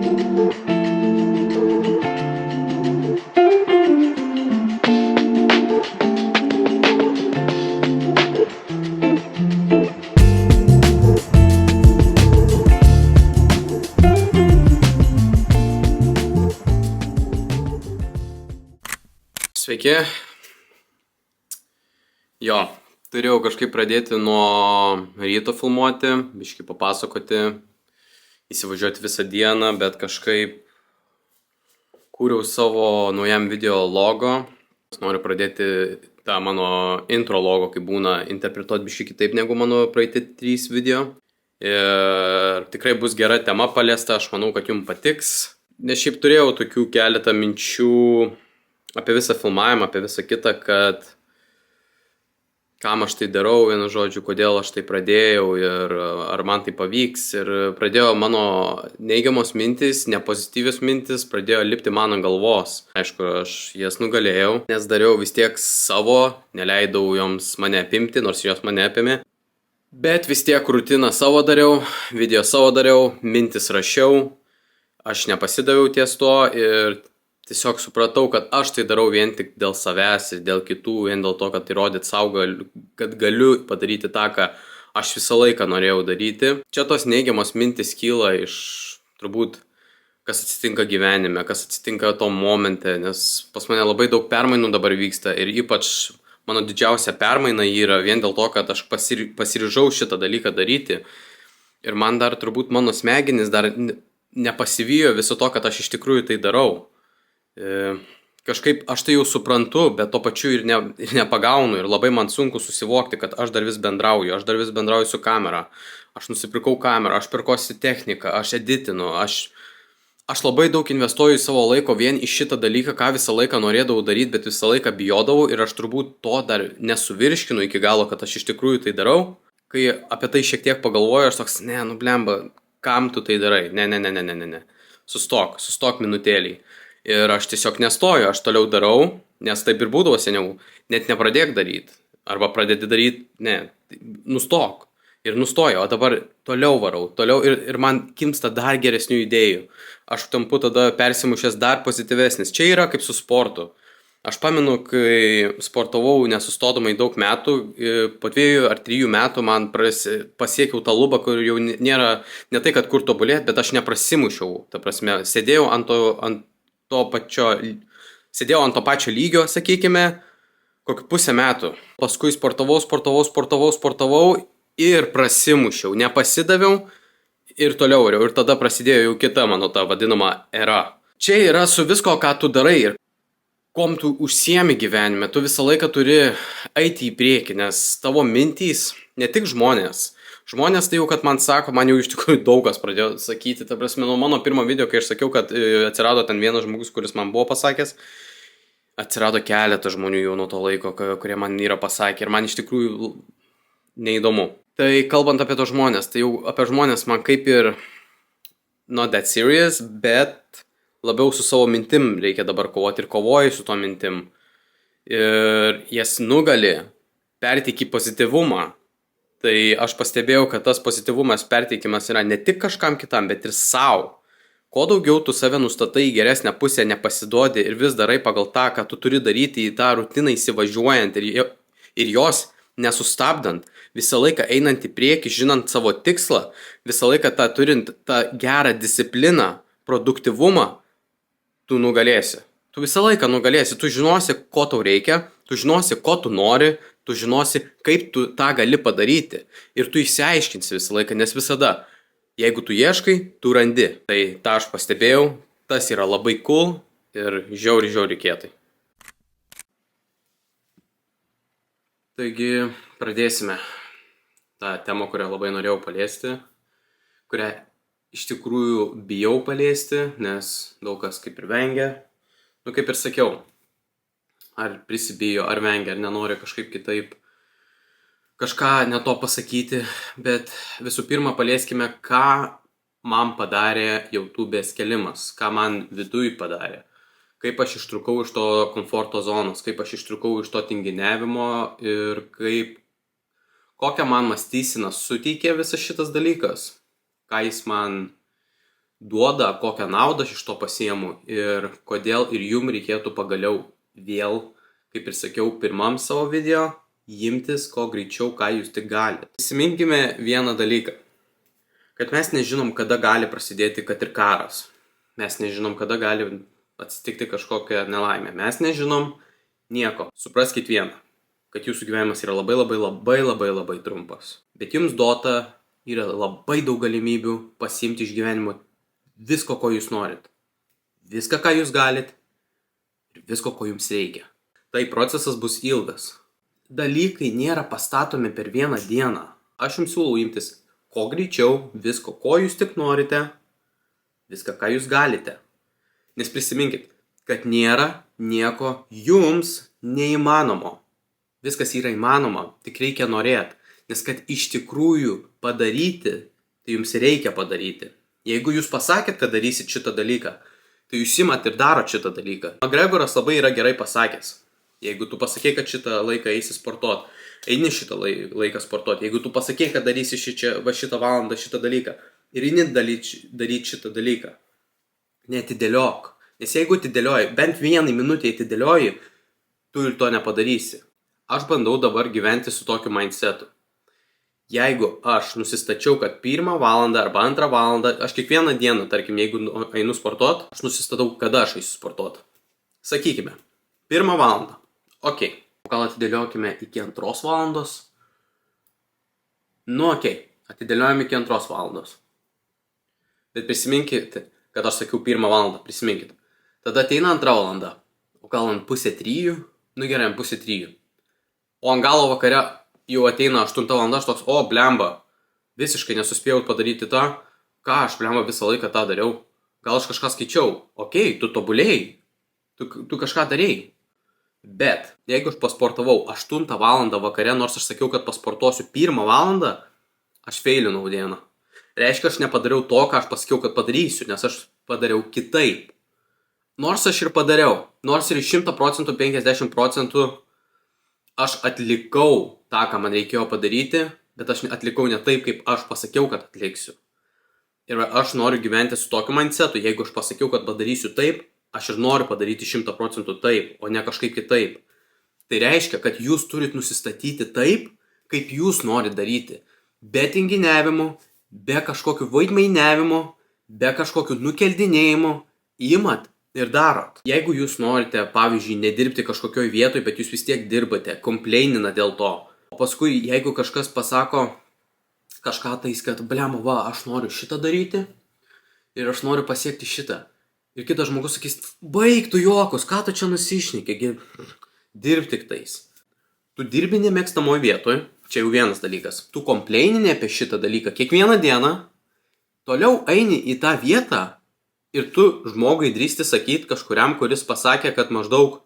Sveiki. Jo, turėjau kažkaip pradėti nuo ryto filmuoti, biškį papasakoti, įsivažiuoti visą dieną, bet kažkaip kūriau savo naujam video logo. Noriu pradėti tą mano intro logo, kai būna, interpretuoti biškį kitaip negu mano praeiti 3 video. Ir tikrai bus gera tema paliesta, aš manau, kad jums patiks. Nes šiaip turėjau tokių keletą minčių apie visą filmavimą, apie visą kitą, kad kam aš tai darau, vienu žodžiu, kodėl aš tai pradėjau ir ar man tai pavyks. Ir pradėjo mano neigiamos mintis, nepozityvios mintis, pradėjo lipti man ant galvos. Aišku, aš jas nugalėjau, nes dariau vis tiek savo, neleidau joms mane apimti, nors jos mane apėmė. Bet vis tiek rutiną savo dariau, video savo dariau, mintis rašiau, aš nepasidaviau ties to ir tiesiog supratau, kad aš tai darau vien tik dėl savęs ir dėl kitų, vien dėl to, kad įrodyt savo, kad galiu padaryti tą, ką aš visą laiką norėjau daryti. Čia tos neigiamos mintis kyla iš turbūt, kas atsitinka gyvenime, kas atsitinka tom momente, nes pas mane labai daug permainų dabar vyksta ir ypač mano didžiausia permaina yra vien dėl to, kad aš pasiryžau šitą dalyką daryti. Ir man dar turbūt mano smegenys dar nepasivijo viso to, kad aš iš tikrųjų tai darau. Kažkaip aš tai jau suprantu, bet to pačiu ir nepagaunu ir labai man sunku susivokti, kad aš dar vis bendrauju su kamera, aš nusipirkau kamerą, aš pirkosi techniką, aš editinu, aš labai daug investuoju į savo laiko vien į šitą dalyką, ką visą laiką norėdavau daryti, bet visą laiką bijodavau ir aš turbūt to dar nesuvirškinu iki galo, kad aš iš tikrųjų tai darau. Kai apie tai šiek tiek pagalvoju, aš toks, blemba, kam tu tai darai, ne, sustok minutėlį. Ir aš tiesiog nestoju, aš toliau darau, nes taip ir būdavo seniau, net nepradėk daryti, arba pradėti daryti, nustok. Ir nustoju, o dabar toliau varau, ir man kimsta dar geresnių idėjų. Aš tampu tada persimušęs dar pozityvesnis. Čia yra kaip su sportu. Aš pamenu, kai sportavau nesustodamai daug metų, po 2 ar 3 metų man pasiekiau tą lubą, kur jau nėra, ne tai, kad kur tobulėt, bet aš neprasimušiau. Ta prasme, sėdėjau ant to pačio lygio, sakykime, kokį 5 metų. Paskui sportavau ir prasimušiau, nepasidaviau ir toliau variau. Ir tada prasidėjo jau kita mano ta vadinama era. Čia yra su visko, ką tu darai ir kom tu užsiemi gyvenime. Tu visą laiką turi eiti į priekį, nes tavo mintys, ne tik žmonės. Žmonės tai jau, kad man sako, man jau iš tikrųjų daug kas pradėjo sakyti. Ta prasme, nuo mano pirmo video, kai aš sakiau, kad atsirado ten vienas žmogus, kuris man buvo pasakęs, atsirado keletą žmonių jau nuo to laiko, kurie man yra pasakę ir man iš tikrųjų neįdomu. Tai kalbant apie tos žmonės, tai jau apie žmonės man kaip ir not that serious, bet labiau su savo mintim reikia dabar kovoti ir kovoju su to mintim. Ir jas nugali, perteiki pozityvumą. Tai aš pastebėjau, kad tas pozityvumas perteikimas yra ne tik kažkam kitam, bet ir savo. Kuo daugiau tu save nustatai į geresnę pusę, nepasiduodi ir vis darai pagal tą, ką tu turi daryti į tą rutiną įsivažiuojant ir jos nesustabdant, visą laiką einant į priekį, žinant savo tikslą, visą laiką turint tą gerą discipliną, produktyvumą, tu nugalėsi. Tu visą laiką nugalėsi, tu žinosi, ko tau reikia, tu žinosi, ko tu nori, tu žinosi, kaip tu tą gali padaryti. Ir tu išsiaiškinsi visą laiką, nes visada, jeigu tu ieškai, tu randi. Tai tą aš pastebėjau, tas yra labai cool ir žiauri kietai. Taigi, pradėsime tą temą, kurią labai norėjau paliesti, kurią iš tikrųjų bijau paliesti, nes daug kas kaip ir vengia. Kaip ir sakiau, ar prisibijo, ar vengia, ar nenori kažkaip kitaip kažką ne to pasakyti, bet visų pirma palieskime, ką man padarė YouTube'ės kelimas, ką man viduj padarė, kaip aš ištrūkau iš to komforto zonos, kaip aš ištrūkau iš to tinginiavimo ir kokią man mąstyseną suteikė visas šitas dalykas, ką jis man duoda, kokią naudą aš iš to pasiemu ir kodėl ir jum reikėtų pagaliau vėl, kaip ir sakiau, pirmam savo video, imtis ko greičiau, ką jūs tik galite. Prisiminkime vieną dalyką, kad mes nežinom, kada gali prasidėti, kad ir karas. Mes nežinom, kada gali atsitikti kažkokią nelaimę. Mes nežinom nieko. Supraskit vieną, kad jūsų gyvenimas yra labai trumpas. Bet jums duota yra labai daug galimybių pasiimti iš gyvenimo visko, ko jūs norit. Viską, ką jūs galit ir visko, ko jums reikia. Tai procesas bus ilgas. Dalykai nėra pastatomi per vieną dieną. Aš jums siūlau imtis ko greičiau visko, ko jūs tik norite, viską, ką jūs galite. Nes prisiminkit, kad nėra nieko jums neįmanomo. Viskas yra įmanoma, tik reikia norėti. Nes kad iš tikrųjų padaryti, tai jums reikia padaryti. Jeigu jūs pasakėt, kad darysit šitą dalyką, tai jūs imat ir darot šitą dalyką. McGregoras labai yra gerai pasakęs. Jeigu tu pasakei, kad šitą laiką eisi sportuot, eini šitą laiką sportuot. Jeigu tu pasakei, kad darysi šitą valandą šitą dalyką ir eini daryti šitą dalyką, neatidėliok. Nes jeigu atidėlioji, bent vienai minutę atidėlioji, tu ir to nepadarysi. Aš bandau dabar gyventi su tokiu mindsetu. Jeigu aš nusistačiau, kad 1 valandą arba 2 valandą, aš kiekvieną dieną, tarkim, jeigu einu sportuot, aš nusistatau, kada aš eisiu sportuot. Sakykime, 1 valandą. Ok, gal atidėliokime iki 2 valandos? Nu, ok, atidėliojame iki 2 valandos. Bet prisiminkite, kad aš sakiau 1 valandą, prisiminkite. Tada ateina 2 valanda, o gal ant 2:30, nu gerai, ant 2:30. O ant galo vakare jau ateina 8 valanda, aš toks, o blemba, visiškai nesuspėjau padaryti tą, ką aš blemba visą laiką tą dariau. Gal aš kažką skaičiau, ok, tu tobulėjai, tu kažką darėjai. Bet jeigu aš pasportavau 8 valandą vakare, nors aš sakiau, kad pasportuosiu 1 valandą, aš feilinau dieną. Reiškia, aš nepadariau to, ką aš pasakiau, kad padarysiu, nes aš padariau kitaip. Nors aš ir padariau, nors ir 100%, 50% aš atlikau tą, ką man reikėjo padaryti, bet aš atlikau ne taip, kaip aš pasakiau, kad atliksiu. Ir aš noriu gyventi su tokiu mindsetu, jeigu aš pasakiau, kad padarysiu taip, aš ir noriu padaryti 100% taip, o ne kažkaip kitaip. Tai reiškia, kad jūs turit nusistatyti taip, kaip jūs norit daryti. Be tinginiavimo, be kažkokių vaidmainiavimo, be kažkokių nukeldinėjimo, imat ir darot. Jeigu jūs norite, pavyzdžiui, nedirbti kažkokioj vietoj, bet jūs vis tiek dirbate, kompleinina dėl to. O paskui, jeigu kažkas pasako kažką tais, kad blema, va, aš noriu šitą daryti ir aš noriu pasiekti šitą. Ir kitas žmogus sakys, baik tu juokus, ką tu čia nusišneki, dirb tik tais. Tu dirbi nemėgstamoj vietoj, čia jau vienas dalykas. Tu kompleinini apie šitą dalyką kiekvieną dieną, toliau eini į tą vietą ir tu žmogui drįsti sakyti kažkuriam, kuris pasakė, kad maždaug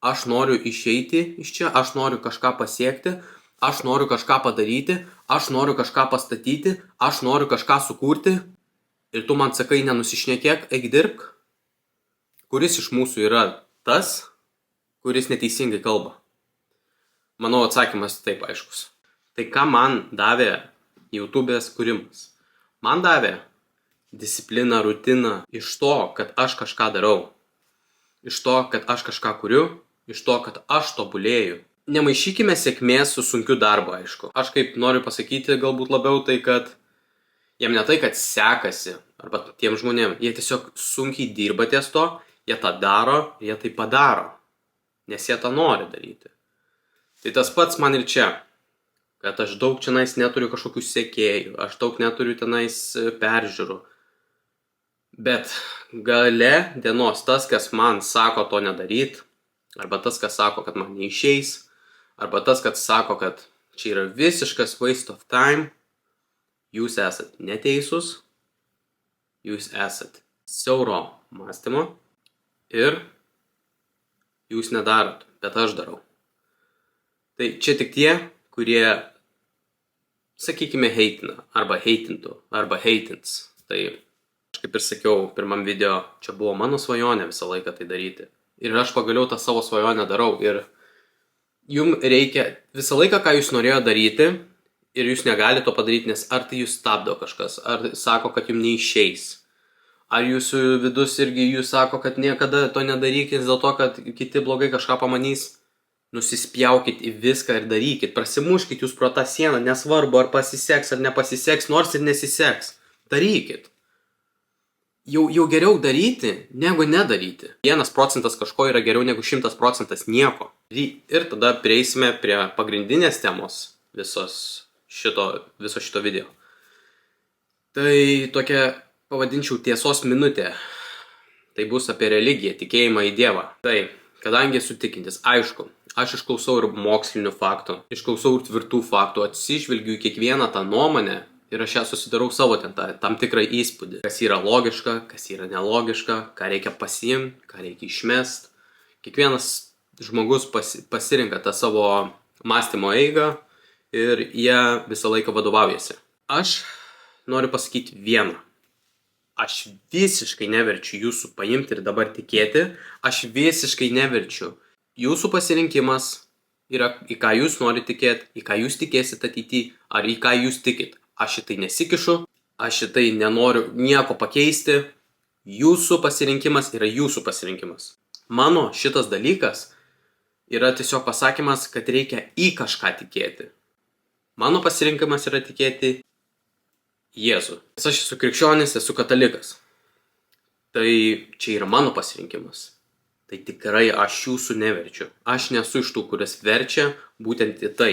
aš noriu išeiti iš čia, aš noriu kažką pasiekti, aš noriu kažką padaryti, aš noriu kažką pastatyti, aš noriu kažką sukurti ir tu man sakai, nenusišnekėk, eik dirbk. Kuris iš mūsų yra tas, kuris neteisingai kalba? Mano atsakymas taip aiškus. Tai ką man davė YouTube'ės kūrimas? Man davė discipliną, rutiną iš to, kad aš kažką darau. Iš to, kad aš kažką kuriu, iš to, kad aš tobulėju. Nemaišykime sėkmės su sunkiu darbu, aišku. Aš kaip noriu pasakyti galbūt labiau tai, kad jiem ne tai, kad sekasi, arba tiem žmonėm, jie tiesiog sunkiai dirba ties to, jie tą daro, jie tai padaro, nes jie tą nori daryti. Tai tas pats man ir čia, kad aš daug čionais neturiu kažkokių sekėjų, aš daug neturiu tenais peržiūrų. Bet gale dienos tas, kas man sako to nedaryt, arba tas, kas sako, kad man neišeis, arba tas, kas sako, kad čia yra visiškas waste of time, jūs esat neteisus, jūs esat siauro mąstymo ir jūs nedarot, bet aš darau. Tai čia tik tie, kurie, sakykime, heitina, arba heitintų, arba heitins. Tai aš kaip ir sakiau pirmam video, čia buvo mano svajonė visą laiką tai daryti. Ir aš pagaliau tą savo svajonę darau. Ir jums reikia visą laiką, ką jūs norėjote daryti, ir jūs negalite to padaryti, nes ar tai jūs stabdo kažkas, ar sako, kad jums neišeis, Ar jūsų vidus irgi jūs sako, kad niekada to nedarykit dėl to, kad kiti blogai kažką pamanys? Nusispjaukit į viską ir darykit. Prasimuškit jūs pro tą sieną, nesvarbu ar pasiseks ar nepasiseks, nors ir nesiseks. Darykit. Jau geriau daryti, negu nedaryti. 1% kažko yra geriau negu 100% nieko. Ir tada prieisime prie pagrindinės temos viso šito video. Tai tokia pavadinčiau tiesos minutė. Tai bus apie religiją, tikėjimą į Dievą. Tai, kadangi esu tikintis, aišku, aš išklausau ir mokslinių faktų, išklausau ir tvirtų faktų, atsižvelgiu į kiekvieną tą nuomonę ir aš ją susidarau savo tam tikrą įspūdį. Kas yra logiška, kas yra nelogiška, ką reikia pasiimti, ką reikia išmest. Kiekvienas žmogus pasirinka tą savo mąstymo eigą ir jie visą laiką vadovaujasi. Aš noriu pasakyti vieną. Aš visiškai neverčiu jūsų paimti ir dabar tikėti. Aš visiškai neverčiu. Jūsų pasirinkimas yra į ką jūs norite tikėti, į ką jūs tikėsit ateityje, ar į ką jūs tikit. Aš šitai nesikišu, aš šitai nenoriu nieko pakeisti. Jūsų pasirinkimas yra jūsų pasirinkimas. Mano šitas dalykas yra tiesiog pasakymas, kad reikia į kažką tikėti. Mano pasirinkimas yra tikėti Jėzų. Nes aš esu krikščionis, esu katalikas. Tai čia yra mano pasirinkimas. Tai tikrai aš jūsų neverčiu. Aš nesu iš tų, kuris verčia būtent į tai.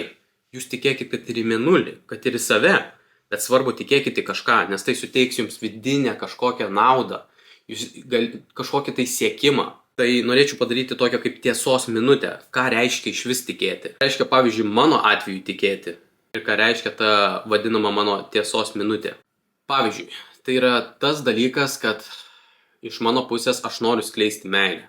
Jūs tikėkit, kad ir į mėnulį, kad ir į save. Bet svarbu tikėkit į kažką, nes tai suteiks jums vidinę kažkokią naudą. Kažkokį tai siekimą. Tai norėčiau padaryti tokią kaip tiesos minutę. Ką reiškia iš vis tikėti? Reiškia, pavyzdžiui, mano atveju tikėti. Ir ką reiškia ta vadinama mano tiesos minutė. Pavyzdžiui, tai yra tas dalykas, kad iš mano pusės aš noriu skleisti meilę.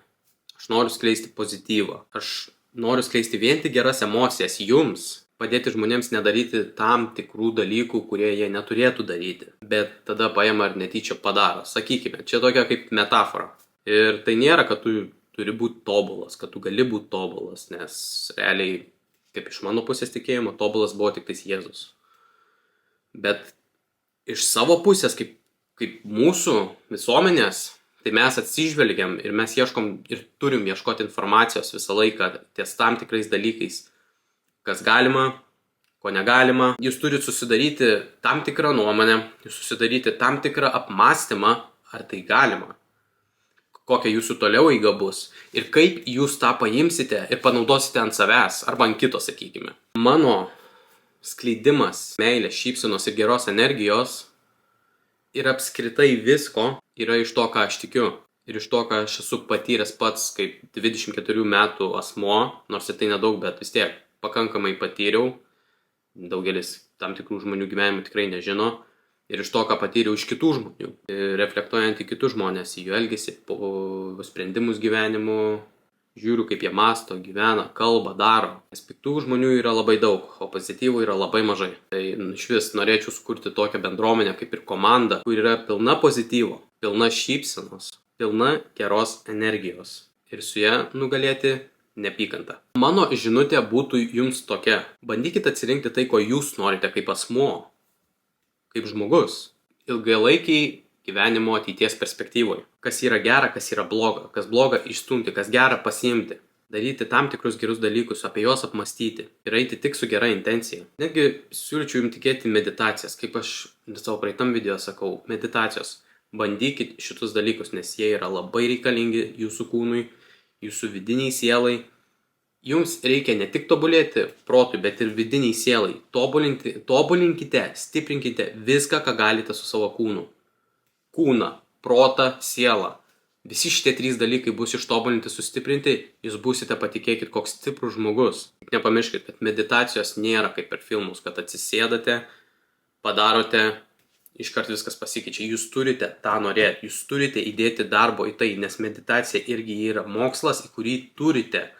Aš noriu skleisti pozityvą. Aš noriu skleisti vien tik geras emocijas jums. Padėti žmonėms nedaryti tam tikrų dalykų, kurie jie neturėtų daryti. Bet tada paima ir netyčia padaro. Sakykime, čia tokia kaip metafora. Ir tai nėra, kad tu turi būti tobulas, kad tu gali būti tobulas, nes realiai kaip iš mano pusės tikėjimo, tobulas buvo tik tais Jėzus. Bet iš savo pusės, kaip mūsų visuomenės, tai mes atsižvelgiam ir mes ieškom ir turim ieškoti informacijos visą laiką ties tam tikrais dalykais, kas galima, ko negalima. Jūs turite susidaryti tam tikrą nuomonę, jūs susidaryti tam tikrą apmąstymą, ar tai galima. Kokia jūsų toliau eiga bus ir kaip jūs tą paimsite ir panaudosite ant savęs arba ant kito, sakykime. Mano skleidimas meilės, šypsenos ir geros energijos ir apskritai visko yra iš to, ką aš tikiu ir iš to, ką aš esu patyręs pats kaip 24 metų asmuo, nors ir tai nedaug, bet vis tiek pakankamai patyriau. Daugelis tam tikrų žmonių gyvenimų tikrai nežino. Ir iš to, ką patyriau iš kitų žmonių, reflektuojant į kitus žmonės, į jų elgesį, sprendimus gyvenimu, žiūriu, kaip jie mąsto, gyvena, kalba, daro. Nes piktų žmonių yra labai daug, o pozityvų yra labai mažai. Tai iš vis norėčiau sukurti tokią bendruomenę kaip ir komandą, kur yra pilna pozityvo, pilna šypsenos, pilna geros energijos ir su ja nugalėti neapykantą. Mano žinutė būtų jums tokia. Bandykite atsirinkti tai, ko jūs norite kaip asmuo. Kaip žmogus, ilgalaikiai gyvenimo ateities perspektyvoje. Kas yra gera, kas yra bloga, kas bloga išstumti, kas gera pasiimti. Daryti tam tikrus gerus dalykus, apie juos apmastyti ir eiti tik su gera intencija. Netgi siūlyčiau jums tikėti meditacijas, kaip aš savo praeitam video sakau, meditacijos. Bandykit šitus dalykus, nes jie yra labai reikalingi jūsų kūnui, jūsų vidiniai sielai. Jums reikia ne tik tobulėti protui, bet ir vidiniai sielai. Tobulinkite, stiprinkite viską, ką galite su savo kūnu. Kūną, protą, sielą. Visi šitie 3 dalykai bus ištobulinti, sustiprinti, jūs būsite, patikėkit, koks stiprus žmogus. Nepamirškit, kad meditacijos nėra kaip per filmus, kad atsisėdate, padarote, iškart viskas pasikeičia. Jūs turite tą norėti, jūs turite įdėti darbo į tai, nes meditacija irgi yra mokslas, į kurį turite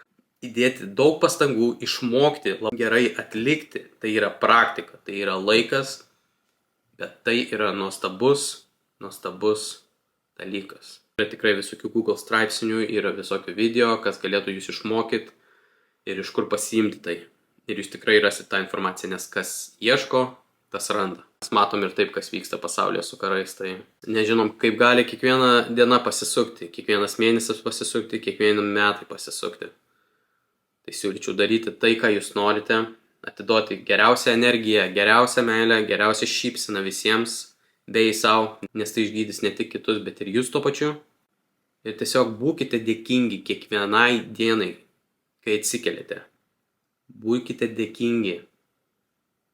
įdėti daug pastangų, išmokti, labai gerai atlikti. Tai yra praktika, tai yra laikas, bet tai yra nuostabus dalykas. Yra tikrai visokių Google straipsnių, yra visokių video, kas galėtų jūs išmokyti ir iš kur pasiimti tai. Ir jūs tikrai rasite tą informaciją, nes kas ieško, tas randa. Mes matom ir taip, kas vyksta pasaulyje su karais, tai nežinom, kaip gali kiekviena diena pasisukti, kiekvienas mėnesis pasisukti, kiekvieni metai pasisukti. Tai siūlyčiau daryti tai, ką jūs norite, atiduoti geriausią energiją, geriausią meilę, geriausią šypseną visiems, bei savo, nes tai išgydys ne tik kitus, bet ir jūs tuo pačiu. Ir tiesiog būkite dėkingi kiekvienai dienai, kai atsikeliate. Būkite dėkingi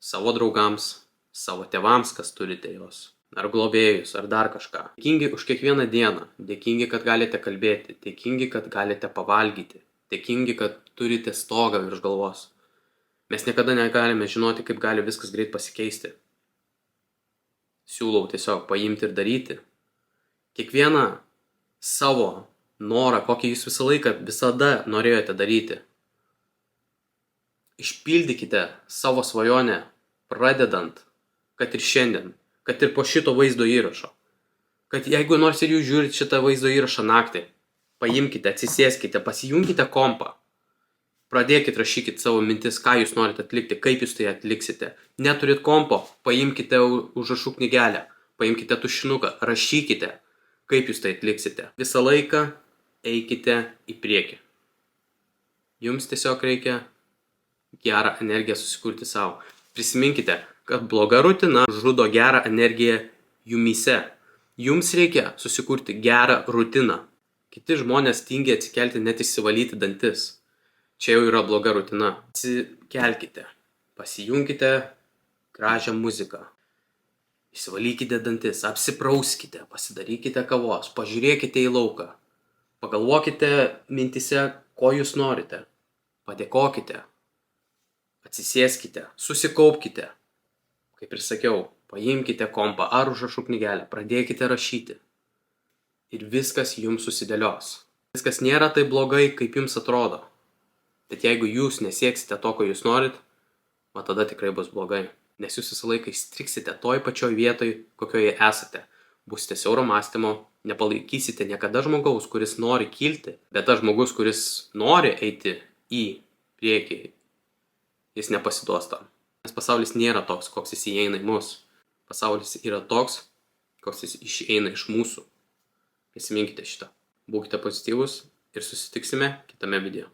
savo draugams, savo tėvams, kas turite juos, ar globėjus, ar dar kažką. Dėkingi už kiekvieną dieną, dėkingi, kad galite kalbėti, dėkingi, kad galite pavalgyti, dėkingi, kad turite stogą virš galvos. Mes niekada negalime žinoti, kaip gali viskas greit pasikeisti. Siūlau tiesiog paimti ir daryti. Kiekvieną savo norą, kokį jūs visada norėjote daryti. Išpildykite savo svajonę, pradedant, kad ir šiandien, kad ir po šito vaizdo įrašo. Kad jeigu nors ir jūs žiūrite šitą vaizdo įrašą naktį, paimkite, atsisėskite, pasijungkite kompą. Pradėkite, rašykite savo mintis, ką jūs norite atlikti, kaip jūs tai atliksite. Neturit kompo, paimkite užrašų knygelę, paimkite tušinuką, rašykite, kaip jūs tai atliksite. Visą laiką eikite į priekį. Jums tiesiog reikia gerą energiją susikurti savo. Prisiminkite, kad bloga rutina žudo gerą energiją jumyse. Jums reikia susikurti gerą rutiną. Kiti žmonės tingi atsikelti net išsivalyti dantis. Čia jau yra bloga rutina. Atsikelkite, pasijunkite gražią muziką. Išsivalykite dantis, apsiprauskite, pasidarykite kavos, pažiūrėkite į lauką. Pagalvokite mintise, ko jūs norite. Padėkokite. Atsisėskite, susikaupkite. Kaip ir sakiau, paimkite kompą ar užrašų knygelę, pradėkite rašyti. Ir viskas jums susidėlios. Viskas nėra taip blogai, kaip jums atrodo. Bet jeigu jūs nesieksite to, ko jūs norit, o tada tikrai bus blogai. Nes jūs visą laiką įstriksite toj pačioj vietoj, kokioje esate. Būsite siauro mąstymo, nepalaikysite niekada žmogaus, kuris nori kilti, bet tas žmogus, kuris nori eiti į priekį, jis nepasiduos tam. Nes pasaulis nėra toks, koks jis įeina į mus. Pasaulis yra toks, koks jis išeina iš mūsų. Prisiminkite šitą. Būkite pozityvūs ir susitiksime kitame video.